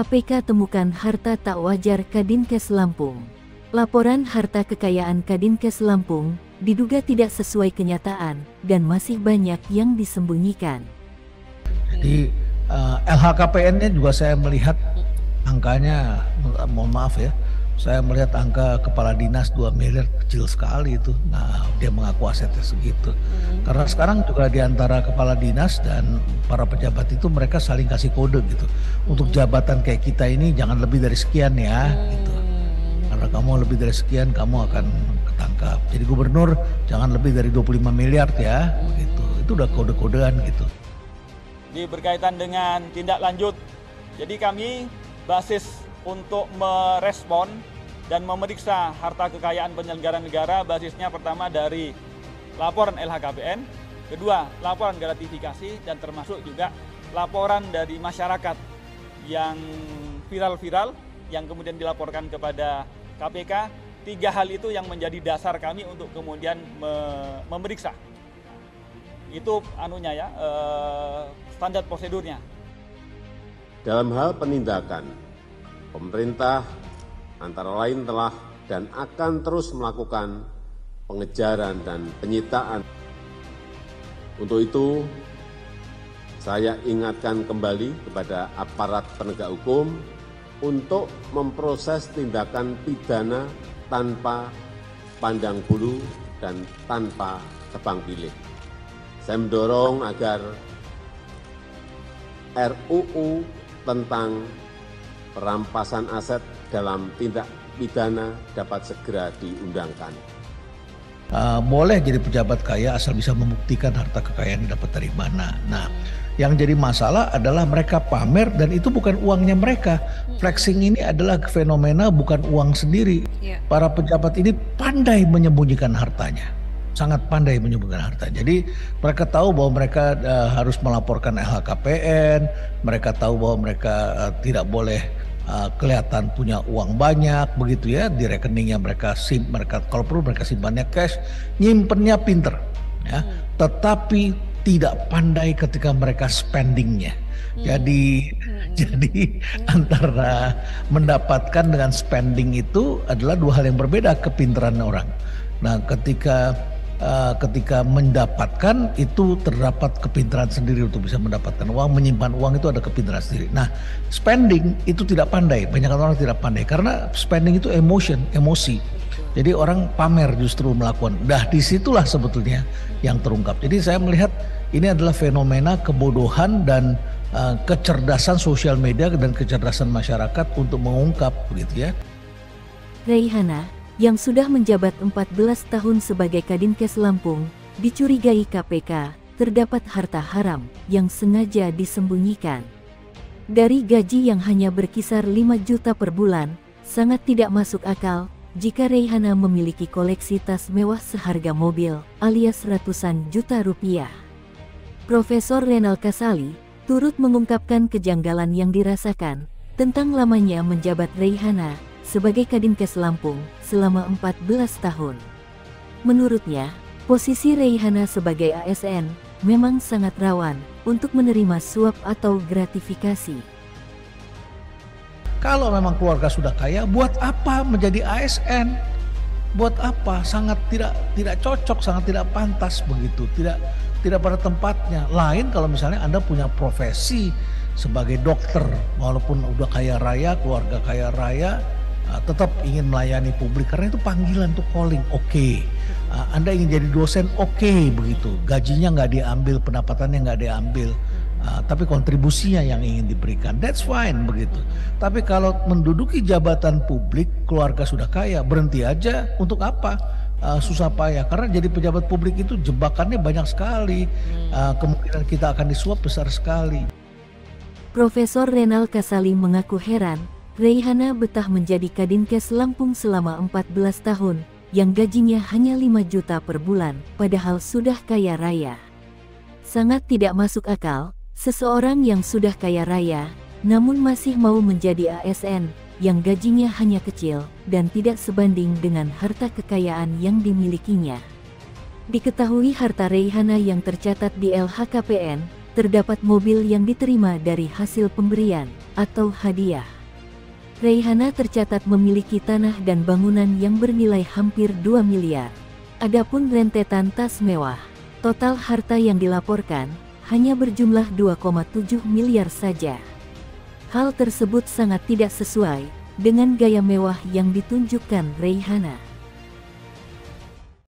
KPK temukan harta tak wajar Kadinkes Lampung. Laporan harta kekayaan Kadinkes Lampung diduga tidak sesuai kenyataan dan masih banyak yang disembunyikan. Jadi LHKPN-nya juga saya melihat angkanya, mohon maaf ya, saya melihat angka kepala dinas 2 miliar kecil sekali itu. Nah, dia mengaku asetnya segitu. Karena sekarang juga di antara kepala dinas dan para pejabat itu mereka saling kasih kode gitu. Untuk jabatan kayak kita ini jangan lebih dari sekian ya, gitu. Karena kamu lebih dari sekian kamu akan ketangkap. Jadi gubernur jangan lebih dari 25 miliar ya, begitu. Itu udah kode-kodean gitu. Ini berkaitan dengan tindak lanjut. Jadi kami basis untuk merespon dan memeriksa harta kekayaan penyelenggara negara, basisnya pertama dari laporan LHKPN, kedua laporan gratifikasi, dan termasuk juga laporan dari masyarakat yang viral-viral yang kemudian dilaporkan kepada KPK. 3 hal itu yang menjadi dasar kami untuk kemudian memeriksa. Itu standar prosedurnya. Dalam hal penindakan, pemerintah antara lain telah dan akan terus melakukan pengejaran dan penyitaan. Untuk itu, saya ingatkan kembali kepada aparat penegak hukum untuk memproses tindakan pidana tanpa pandang bulu dan tanpa tebang pilih. Saya mendorong agar RUU tentang perampasan aset dalam tindak pidana dapat segera diundangkan. Boleh jadi pejabat kaya asal bisa membuktikan harta kekayaan dapat dari mana. Nah, yang jadi masalah adalah mereka pamer dan itu bukan uangnya mereka. Flexing ini adalah fenomena bukan uang sendiri. Para pejabat ini pandai menyembunyikan hartanya. Sangat pandai menyembunyikan harta. Jadi mereka tahu bahwa mereka harus melaporkan LHKPN, mereka tahu bahwa mereka tidak boleh kelihatan punya uang banyak begitu ya, di rekeningnya mereka kalau perlu mereka simpannya cash, nyimpennya pinter ya, tetapi tidak pandai ketika mereka spendingnya. Jadi antara mendapatkan dengan spending itu adalah 2 hal yang berbeda, kepintaran orang. Nah, ketika mendapatkan itu terdapat kepintaran sendiri untuk bisa mendapatkan uang, menyimpan uang itu ada kepintaran sendiri. Nah, spending itu tidak pandai, banyak orang tidak pandai karena spending itu emosi. Jadi orang pamer justru melakukan. Disitulah sebetulnya yang terungkap. Jadi saya melihat ini adalah fenomena kebodohan dan kecerdasan sosial media dan kecerdasan masyarakat untuk mengungkap begitu ya. Reihana yang sudah menjabat 14 tahun sebagai Kadinkes Lampung, dicurigai KPK, terdapat harta haram yang sengaja disembunyikan. Dari gaji yang hanya berkisar 5 juta per bulan, sangat tidak masuk akal jika Reihana memiliki koleksi tas mewah seharga mobil, alias ratusan juta rupiah. Profesor Renal Kasali turut mengungkapkan kejanggalan yang dirasakan tentang lamanya menjabat Reihana sebagai Kadinkes Lampung selama 14 tahun. Menurutnya, posisi Reihana sebagai ASN memang sangat rawan untuk menerima suap atau gratifikasi. Kalau memang keluarga sudah kaya, buat apa menjadi ASN? Buat apa? Sangat tidak cocok, sangat tidak pantas begitu. Tidak pada tempatnya. Lain kalau misalnya Anda punya profesi sebagai dokter, walaupun udah kaya raya, keluarga kaya raya, tetap ingin melayani publik karena itu panggilan, tuh calling, oke. Anda ingin jadi dosen, oke, begitu. Gajinya nggak diambil, pendapatannya nggak diambil, tapi kontribusinya yang ingin diberikan, that's fine begitu. Tapi kalau menduduki jabatan publik, keluarga sudah kaya, berhenti aja untuk apa? Susah payah, karena jadi pejabat publik itu jebakannya banyak sekali, kemungkinan kita akan disuap besar sekali. Profesor Renal Kasali mengaku heran, Reihana betah menjadi Kadinkes Lampung selama 14 tahun, yang gajinya hanya 5 juta per bulan, padahal sudah kaya raya. Sangat tidak masuk akal, seseorang yang sudah kaya raya, namun masih mau menjadi ASN, yang gajinya hanya kecil, dan tidak sebanding dengan harta kekayaan yang dimilikinya. Diketahui harta Reihana yang tercatat di LHKPN, terdapat mobil yang diterima dari hasil pemberian atau hadiah. Raihana tercatat memiliki tanah dan bangunan yang bernilai hampir 2 miliar. Adapun rentetan tas mewah, total harta yang dilaporkan hanya berjumlah 2,7 miliar saja. Hal tersebut sangat tidak sesuai dengan gaya mewah yang ditunjukkan Raihana.